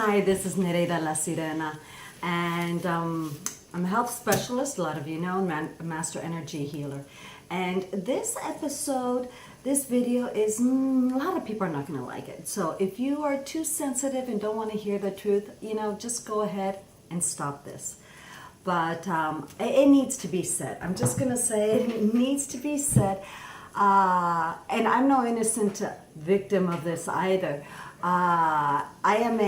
Hi, this is Nereida La Sirena, and I'm a health specialist. A lot of you know, a master energy healer. And this episode, this video is, a lot of people are not going to like it. So if you are too sensitive and don't want to hear the truth, just go ahead and stop this. But it needs to be said. I'm just going to say it needs to be said. And I'm no innocent victim of this either. I am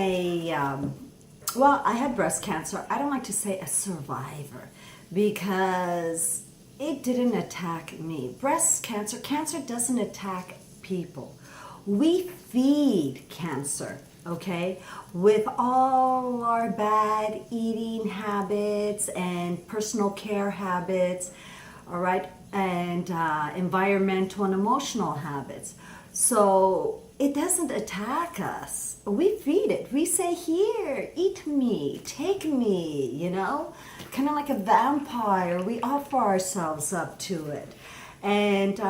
I had breast cancer. I don't like to say a survivor because it didn't attack me. Cancer doesn't attack people. We feed cancer, okay? With all our bad eating habits and personal care habits, all right? And environmental and emotional habits. So it doesn't attack us. We feed it. We say, here, eat me, take me, kind of like a vampire. We offer ourselves up to it. And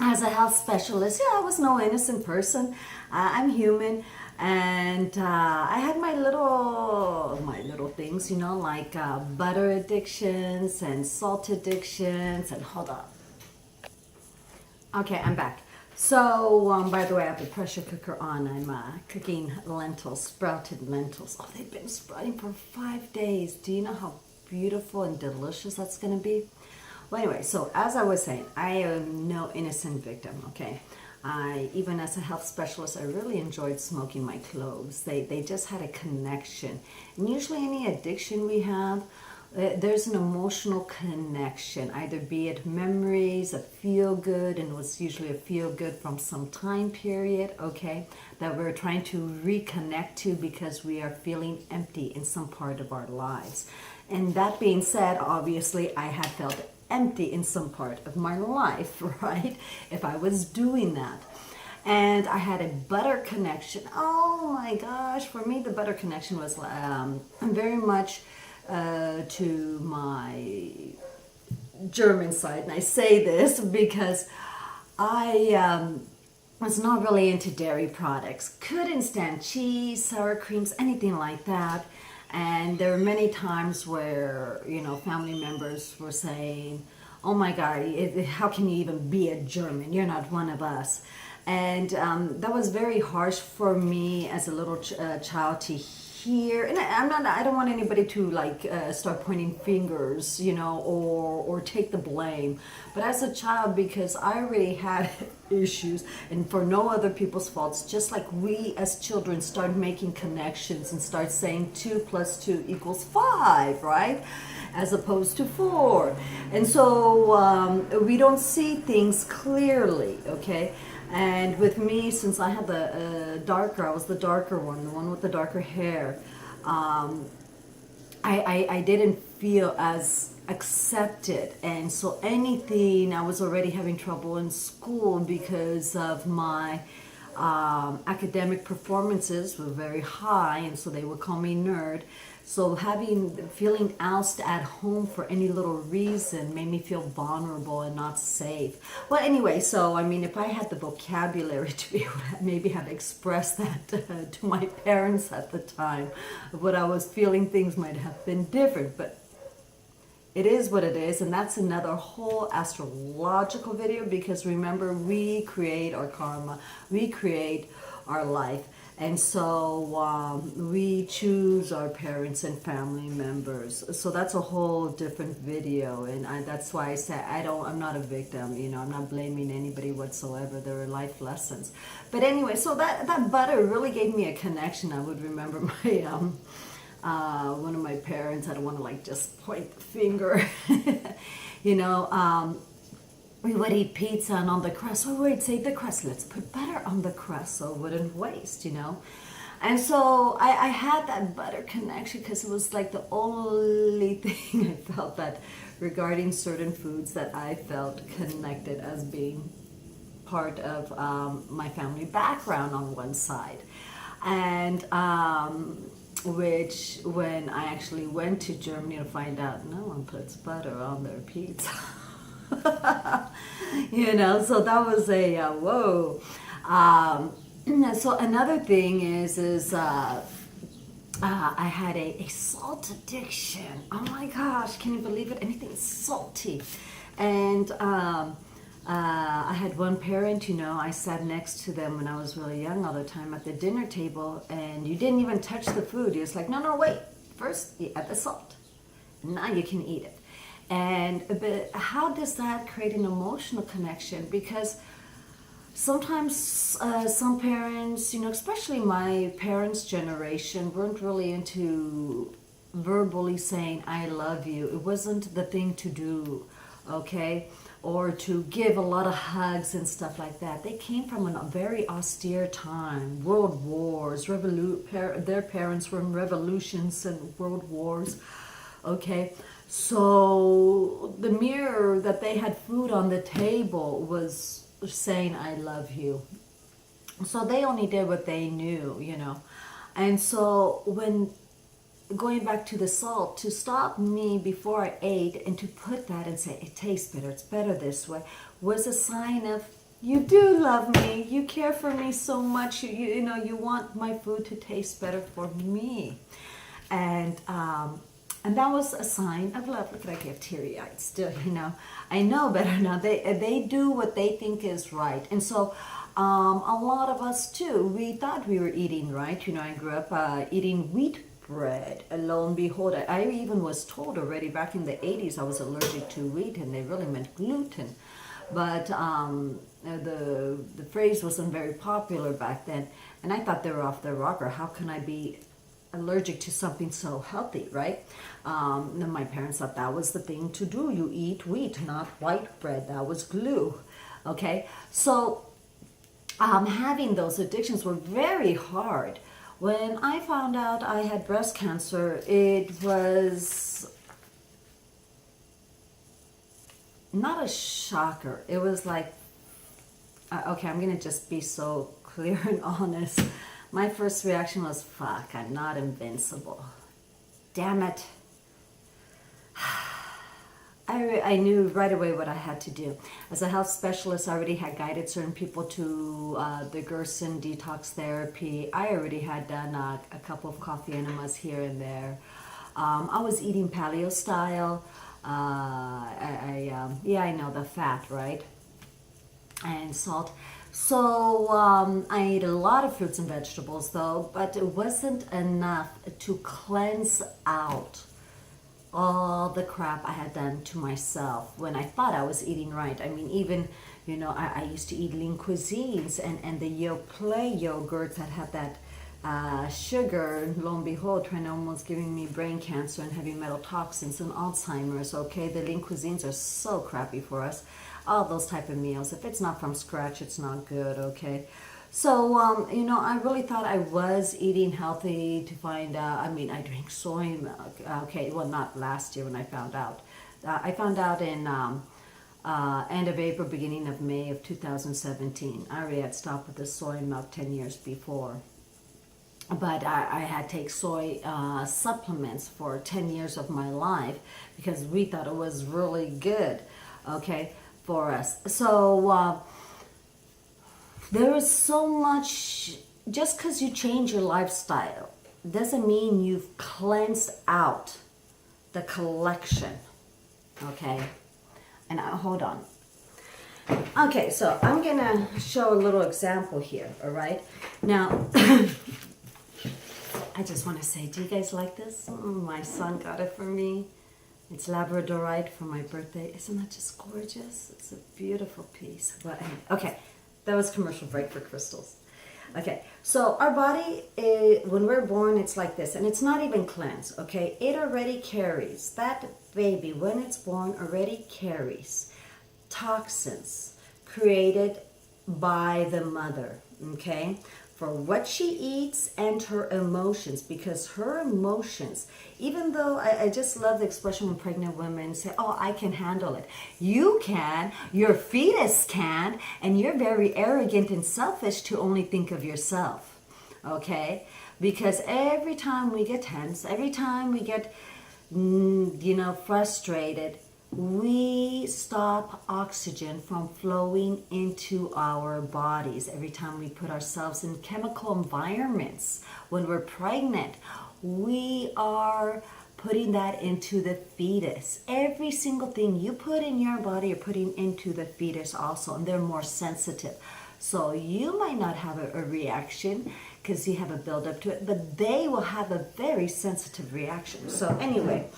as a health specialist, I was no innocent person. I'm human. And I had my little things, like butter addictions and salt addictions. And hold on. Okay, I'm back. So, by the way, I have the pressure cooker on. I'm cooking lentils, sprouted lentils. Oh, they've been sprouting for 5 days. Do you know how beautiful and delicious that's going to be? Well, anyway, so as I was saying, I am no innocent victim, okay? Even as a health specialist, I really enjoyed smoking my cloves. They just had a connection. And usually any addiction we have, there's an emotional connection, either be it memories, a feel-good, and it was usually a feel-good from some time period, okay, that we're trying to reconnect to because we are feeling empty in some part of our lives. And that being said, obviously, I had felt empty in some part of my life, right, if I was doing that. And I had a butter connection. Oh my gosh, for me, the butter connection was very much to my German side, and I say this because I was not really into dairy products, couldn't stand cheese, sour creams, anything like that. And there were many times where family members were saying, oh my God, how can you even be a German? You're not one of us. And that was very harsh for me as a little child to hear. And I don't want anybody to start pointing fingers, or take the blame. But as a child, because I already had issues, and for no other people's faults, just like we as children start making connections and start saying 2 + 2 = 5, right? As opposed to 4. And so we don't see things clearly, okay? And with me, since I had I was the darker one, the one with the darker hair, I didn't feel as accepted. And so I was already having trouble in school because of my academic performances were very high, and so they would call me nerd. So feeling ousted at home for any little reason made me feel vulnerable and not safe. Well, anyway, so if I had the vocabulary to be able to maybe have expressed that to my parents at the time, what I was feeling, things might have been different. But it is what it is, and that's another whole astrological video, because remember, we create our karma, we create our life. And so we choose our parents and family members. So that's a whole different video, and that's why I say I'm not a victim. I'm not blaming anybody whatsoever. There are life lessons. But anyway, so that butter really gave me a connection. I would remember my one of my parents. I don't want to just point the finger. We would eat pizza, and on the crust, we would save the crust. Let's put butter on the crust so it wouldn't waste, And so I had that butter connection because it was like the only thing I felt that regarding certain foods that I felt connected as being part of my family background on one side. And which, when I actually went to Germany to find out, no one puts butter on their pizza. So that was a whoa. So another thing I had a salt addiction. Oh my gosh, can you believe it? Anything salty. And I had one parent, I sat next to them when I was really young all the time at the dinner table, and you didn't even touch the food. He was like, no, no, wait. First, you add the salt. Now you can eat it. But how does that create an emotional connection? Because sometimes some parents, especially my parents' generation, weren't really into verbally saying I love you. It wasn't the thing to do, okay? Or to give a lot of hugs and stuff like that. They came from a very austere time, world wars, their parents were in revolutions and world wars, okay? So the mere that they had food on the table was saying I love you. So they only did what they knew. And so when going back to the salt, to stop me before I ate and to put that and say it tastes better, it's better this way, was a sign of you do love me, you care for me so much, you want my food to taste better for me. And that was a sign of love. Look, I get teary-eyed still, I know better now. They do what they think is right. And so a lot of us too, we thought we were eating right. I grew up eating wheat bread. And lo and behold, I even was told already back in the 80s I was allergic to wheat, and they really meant gluten. But the phrase wasn't very popular back then. And I thought they were off their rocker. How can I be allergic to something so healthy, right? Then my parents thought that was the thing to do. You eat wheat, not white bread. That was glue, okay? So having those addictions were very hard. When I found out I had breast cancer, it was not a shocker. It was like, okay, I'm gonna just be so clear and honest. My first reaction was, fuck, I'm not invincible. Damn it. I knew right away what I had to do. As a health specialist, I already had guided certain people to the Gerson detox therapy. I already had done a couple of coffee enemas here and there. I was eating paleo style. I know the fat, right? And salt. So I ate a lot of fruits and vegetables though, but it wasn't enough to cleanse out all the crap I had done to myself when I thought I was eating right. I mean, even, I used to eat lean cuisines and the Yoplait yogurts that had that sugar, and lo and behold, trying to almost giving me brain cancer and heavy metal toxins and Alzheimer's, okay? The lean cuisines are so crappy for us. All those type of meals. If it's not from scratch, it's not good, okay? So, I really thought I was eating healthy to find out. I mean, I drink soy milk. Okay, well, not last year when I found out. I found out in end of April, beginning of May of 2017. I already had stopped with the soy milk 10 years before. But I had to take soy supplements for 10 years of my life because we thought it was really good, okay, for us. So there is so much, just because you change your lifestyle doesn't mean you've cleansed out the collection, okay? And hold on. Okay, so I'm gonna show a little example here, all right? Now, I just want to say, do you guys like this? My son got it for me. It's Labradorite for my birthday. Isn't that just gorgeous? It's a beautiful piece. But anyway, okay, that was commercial break for crystals. Okay, so our body, when we're born, it's like this, and it's not even cleansed, okay? It already carries, that baby, when it's born, already carries toxins created by the mother, okay? For what she eats and her emotions, because her emotions, even though I just love the expression when pregnant women say, oh, I can handle it. You can, your fetus can, and you're very arrogant and selfish to only think of yourself, okay? Because every time we get tense, every time we get, frustrated, we stop oxygen from flowing into our bodies every time we put ourselves in chemical environments. When we're pregnant, we are putting that into the fetus. Every single thing you put in your body, you're putting into the fetus also, and they're more sensitive. So you might not have a reaction because you have a buildup to it, but they will have a very sensitive reaction. So anyway,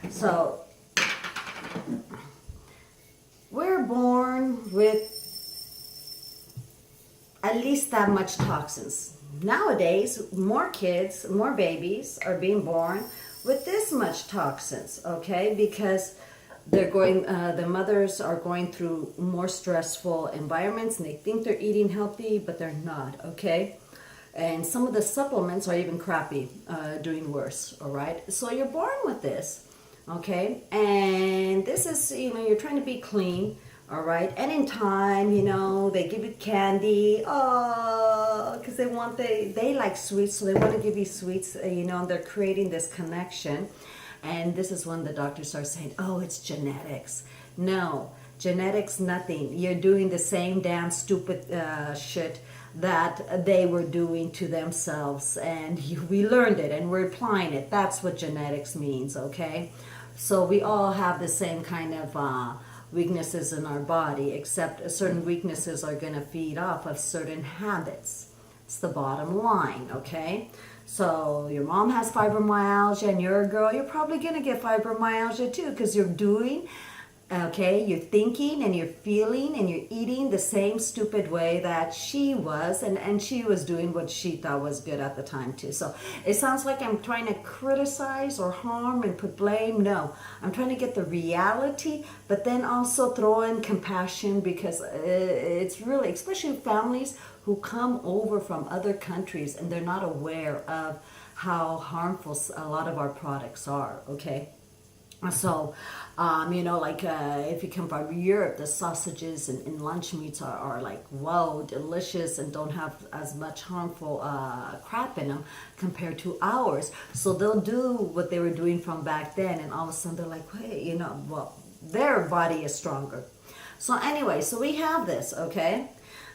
so we're born with at least that much toxins. Nowadays, more kids, more babies are being born with this much toxins, okay? Because they're going, the mothers are going through more stressful environments and they think they're eating healthy, but they're not, okay? And some of the supplements are even crappy, doing worse, all right? So you're born with this, okay? And this is, you know, you're trying to be clean, all right? And in time, you know, they give you candy, because they like sweets, so they want to give you sweets, you know, and they're creating this connection. And this is when the doctors start saying, oh, it's genetics. No, genetics, nothing. You're doing the same damn stupid shit that they were doing to themselves. And we learned it and we're applying it. That's what genetics means, okay? So we all have the same kind of weaknesses in our body, except certain weaknesses are going to feed off of certain habits. It's the bottom line, okay? So your mom has fibromyalgia and you're a girl, you're probably going to get fibromyalgia too, because you're doing, okay, you're thinking and you're feeling and you're eating the same stupid way that she was, and she was doing what she thought was good at the time too. So it sounds like I'm trying to criticize or harm and put blame. No, I'm trying to get the reality, but then also throw in compassion, because it's really, especially families who come over from other countries and they're not aware of how harmful a lot of our products are, okay? So, you know, like if you come from Europe, the sausages and lunch meats are like, whoa, delicious and don't have as much harmful crap in them compared to ours. So they'll do what they were doing from back then, and all of a sudden they're like, hey, you know, well, their body is stronger. So anyway, so we have this, okay?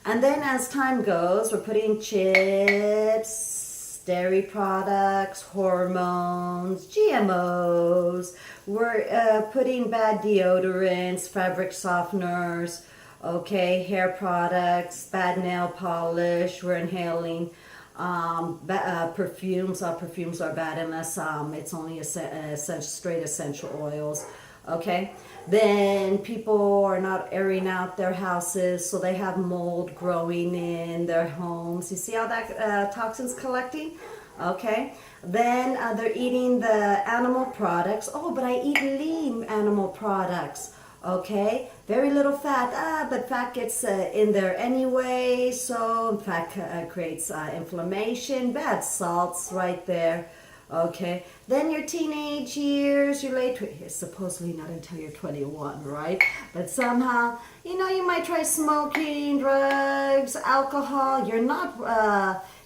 And then as time goes, we're putting chips, dairy products, hormones, GMOs. We're putting bad deodorants, fabric softeners, okay, hair products, bad nail polish. We're inhaling perfumes. Perfumes are bad unless it's only straight essential oils. Okay, then people are not airing out their houses, so they have mold growing in their homes. You see how that toxin's collecting? Okay, then they're eating the animal products. Oh, but I eat lean animal products. Okay, very little fat, but fat gets in there anyway, so fat creates inflammation, bad salts right there. Okay, then your teenage years, your late, supposedly not until you're 21, right? But somehow, you know, you might try smoking, drugs, alcohol. You're not,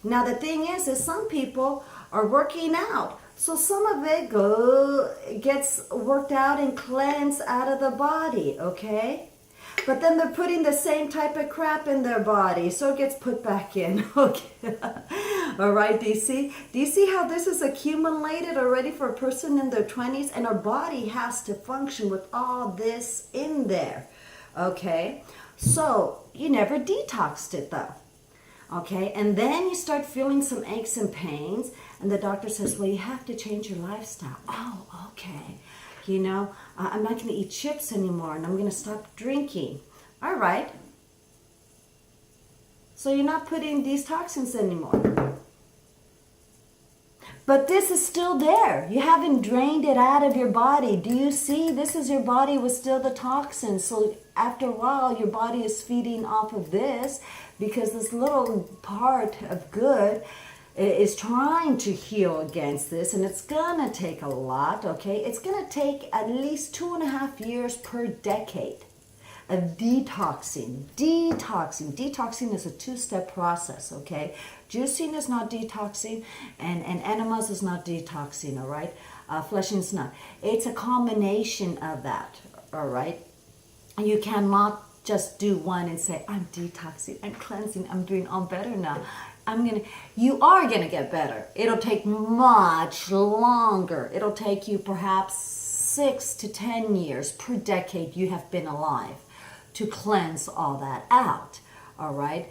now the thing is some people are working out. So some of it gets worked out and cleansed out of the body, okay? But then they're putting the same type of crap in their body, so it gets put back in. Okay. All right, do you see? Do you see how this is accumulated already for a person in their 20s? And our body has to function with all this in there. Okay. So you never detoxed it though. Okay. And then you start feeling some aches and pains. And the doctor says, well, you have to change your lifestyle. Oh, okay. You know, I'm not going to eat chips anymore, and I'm going to stop drinking. All right. So you're not putting these toxins anymore. But this is still there. You haven't drained it out of your body. Do you see? This is your body with still the toxins. So after a while, your body is feeding off of this, because this little part of good is trying to heal against this, and it's gonna take a lot, okay? It's gonna take at least 2.5 years per decade of detoxing. Detoxing is a 2-step process, okay? Juicing is not detoxing, and enemas is not detoxing, all right? Flushing is not. It's a combination of that, all right? You cannot just do one and say, I'm detoxing, I'm cleansing, I'm doing all better now. You are gonna get better. It'll take much longer. It'll take you perhaps 6 to 10 years per decade you have been alive to cleanse all that out, all right?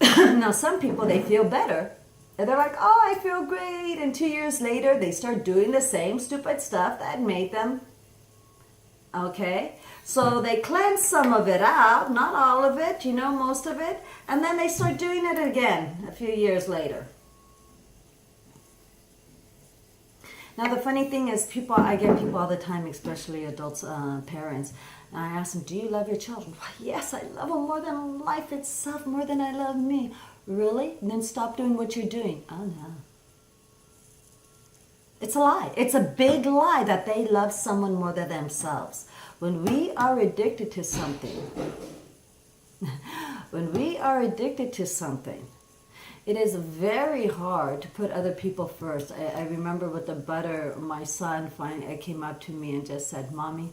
Now, some people, they feel better. And they're like, oh, I feel great. And 2 years later, they start doing the same stupid stuff that made them. Okay? So they cleanse some of it out, not all of it, most of it. And then they start doing it again a few years later. Now, the funny thing is, I get people all the time, especially adults, parents, and I ask them, do you love your children? Why, yes, I love them more than life itself, more than I love me. Really? Then stop doing what you're doing. Oh, no. It's a lie. It's a big lie that they love someone more than themselves. When we are addicted to something, it is very hard to put other people first. I remember with the butter, my son finally came up to me and just said, Mommy,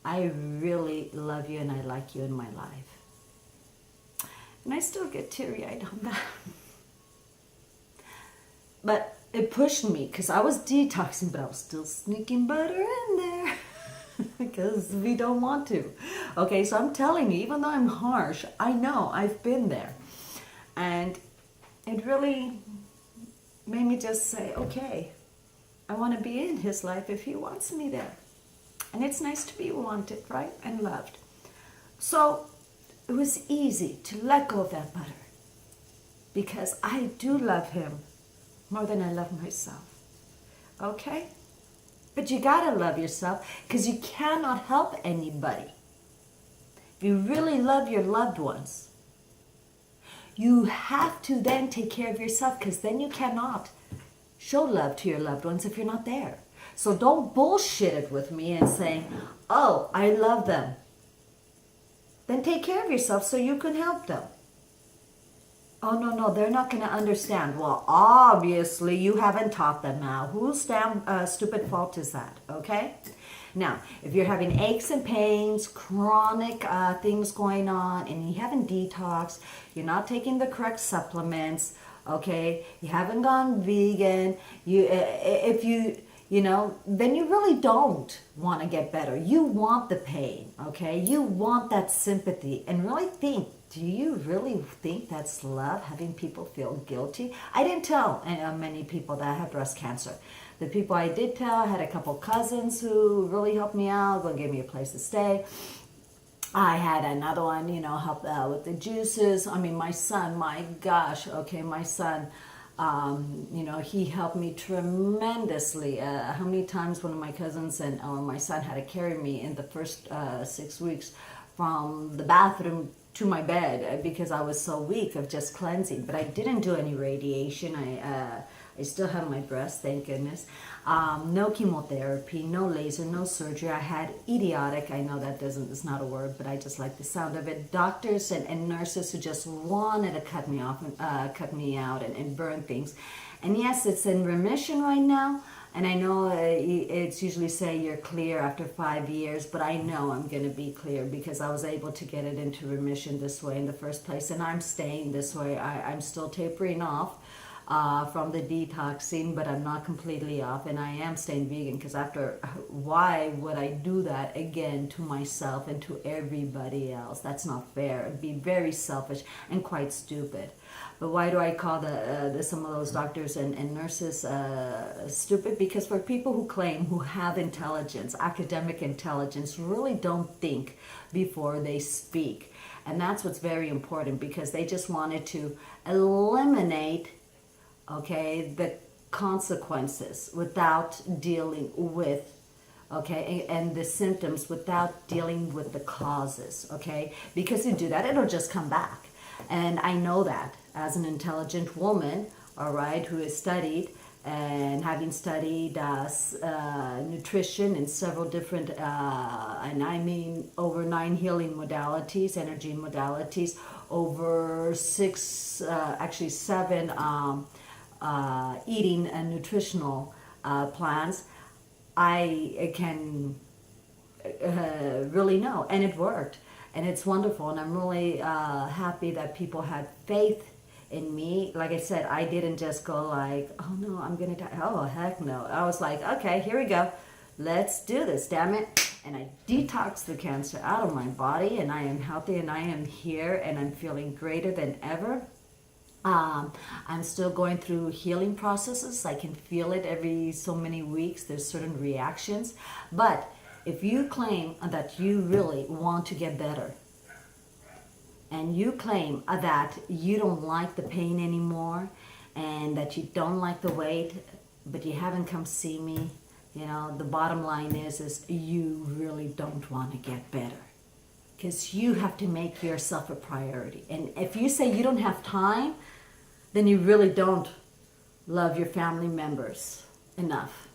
I really love you and I like you in my life. And I still get teary-eyed on that. But it pushed me because I was detoxing, but I was still sneaking butter in there because we don't want to. Okay, so I'm telling you, even though I'm harsh, I know I've been there. And it really made me just say, okay, I want to be in his life if he wants me there. And it's nice to be wanted, right? And loved. So it was easy to let go of that butter because I do love him more than I love myself. Okay? But you gotta love yourself because you cannot help anybody. If you really love your loved ones, you have to then take care of yourself because then you cannot show love to your loved ones if you're not there. So don't bullshit it with me and saying, oh, I love them. Then take care of yourself so you can help them. Oh, no, they're not going to understand. Well, obviously, you haven't taught them now. Whose damn stupid fault is that, okay? Now, if you're having aches and pains, chronic things going on, and you haven't detoxed, you're not taking the correct supplements, okay? You haven't gone vegan, then you really don't want to get better. You want the pain, okay? You want that sympathy. And really think, do you really think that's love, having people feel guilty? I didn't tell many people that I have breast cancer. The people I did tell, I had a couple cousins who really helped me out, gave me a place to stay. I had another one, help with the juices. I mean, my son, my gosh, okay, my son, he helped me tremendously. How many times one of my cousins and my son had to carry me in the first 6 weeks from the bathroom to my bed because I was so weak of just cleansing. But I didn't do any radiation. I still have my breast, thank goodness. No chemotherapy, no laser, no surgery. I had idiotic, I know that is not a word, but I just like the sound of it. Doctors and nurses who just wanted to cut me off, cut me out and burn things. And yes, it's in remission right now. And I know it's usually say you're clear after 5 years, but I know I'm going to be clear because I was able to get it into remission this way in the first place. And I'm staying this way. I'm still tapering off from the detoxing, but I'm not completely off. And I am staying vegan because why would I do that again to myself and to everybody else? That's not fair. It'd be very selfish and quite stupid. But why do I call some of those doctors and nurses stupid? Because for people who claim, who have intelligence, academic intelligence, really don't think before they speak. And that's what's very important because they just wanted to eliminate, okay, the consequences without dealing with, okay, and the symptoms without dealing with the causes, okay? Because you do that, it'll just come back. And I know that as an intelligent woman, all right, who has studied and having studied nutrition in several different, and I mean over 9 healing modalities, energy modalities, over 7 eating and nutritional plans, I can really know. And it worked. And it's wonderful. And I'm really happy that people had faith in me. Like I said, I didn't just go like, oh no, I'm going to die. Oh, heck no. I was like, okay, here we go. Let's do this, damn it. And I detoxed the cancer out of my body, and I am healthy, and I am here, and I'm feeling greater than ever. I'm still going through healing processes. I can feel it every so many weeks. There's certain reactions. But if you claim that you really want to get better, and you claim that you don't like the pain anymore, and that you don't like the weight, but you haven't come see me, you know, the bottom line is you really don't want to get better. Because you have to make yourself a priority. And if you say you don't have time, then you really don't love your family members enough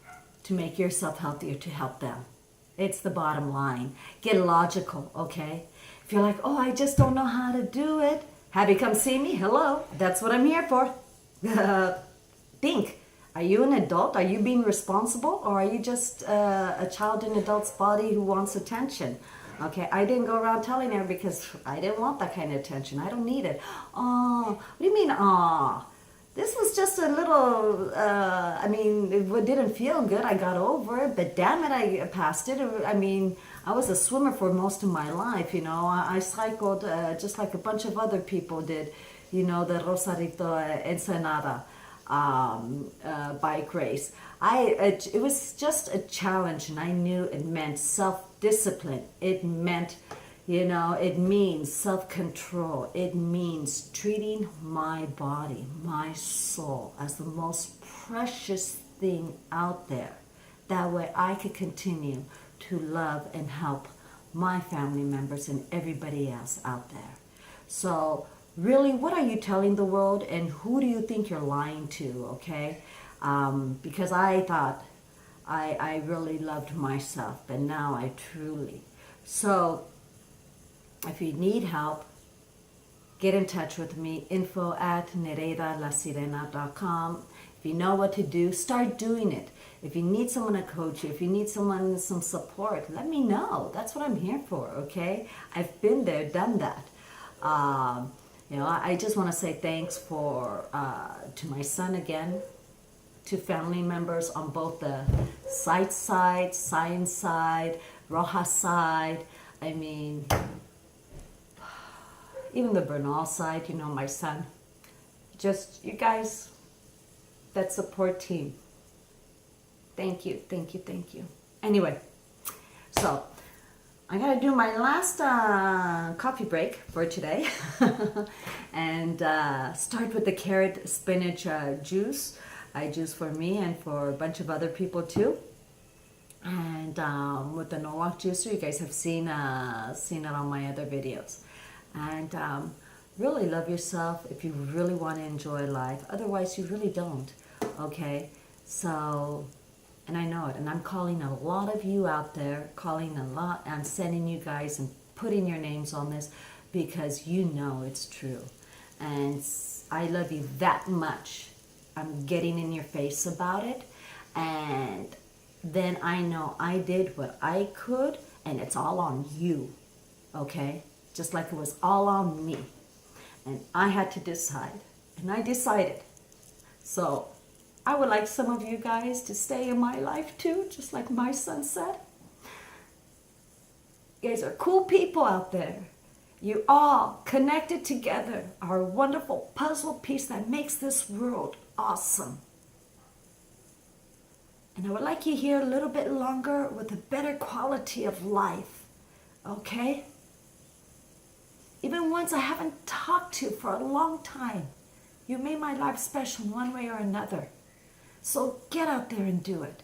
to make yourself healthier to help them. It's the bottom line. Get logical, okay? If you're like, oh, I just don't know how to do it, have you come see me? Hello, that's what I'm here for. Think. Are you an adult? Are you being responsible? Or are you just a child in an adult's body who wants attention? Okay, I didn't go around telling her because I didn't want that kind of attention. I don't need it. Oh, what do you mean, oh? This was just a little, I mean, it didn't feel good. I got over it, but damn it, I passed it. I mean, I was a swimmer for most of my life, you know. I cycled just like a bunch of other people did, you know, the Rosarito Ensenada bike race. It was just a challenge, and I knew it meant self-discipline. It meant, you know, it means self-control. It means treating my body, my soul, as the most precious thing out there. That way I could continue to love and help my family members and everybody else out there. So really, what are you telling the world, and who do you think you're lying to, okay? Because I thought I really loved myself, but now I truly. So if you need help, get in touch with me, info@nereidalasirena.com. If you know what to do, start doing it. If you need someone to coach you, if you need some support, let me know. That's what I'm here for, okay? I've been there, done that. You know, I just want to say thanks to my son again, to family members on both the sight side, science side, Rojas side. I mean, even the Bernal side, you know, my son. Just, you guys, that support team. Thank you, thank you, thank you. Anyway, so I gotta do my last coffee break for today and start with the carrot spinach juice. I juice for me and for a bunch of other people too. And with the Norwalk juicer, you guys have seen it on my other videos. And really love yourself if you really want to enjoy life. Otherwise, you really don't. Okay, so. And I know it, and I'm calling a lot of you out there, I'm sending you guys and putting your names on this because you know it's true. And I love you that much. I'm getting in your face about it, and then I know I did what I could, and it's all on you, okay? Just like it was all on me. And I had to decide, and I decided. So I would like some of you guys to stay in my life too, just like my son said. You guys are cool people out there. You all connected together are a wonderful puzzle piece that makes this world awesome. And I would like you here a little bit longer with a better quality of life, okay? Even ones I haven't talked to for a long time. You made my life special in one way or another. So get out there and do it.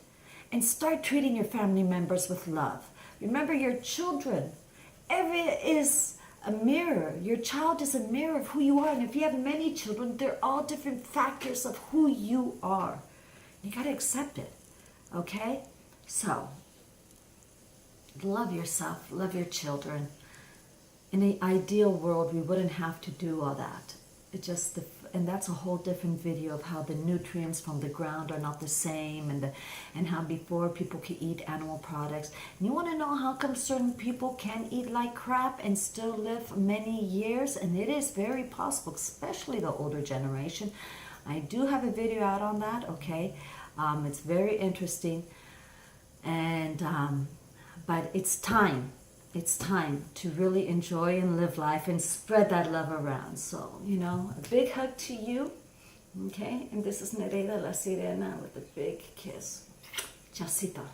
And start treating your family members with love. Remember your children. Every is a mirror. Your child is a mirror of who you are. And if you have many children, they're all different factors of who you are. You got to accept it. Okay? So, love yourself. Love your children. In the ideal world, we wouldn't have to do all that. It just, and that's a whole different video of how the nutrients from the ground are not the same, and how before people could eat animal products. And you want to know how come certain people can eat like crap and still live many years? And it is very possible, especially the older generation. I do have a video out on that, okay? It's very interesting, and but it's time. It's time to really enjoy and live life and spread that love around. So, you know, a big hug to you, okay? And this is Nereida, La Sirena, with a big kiss. Chasita.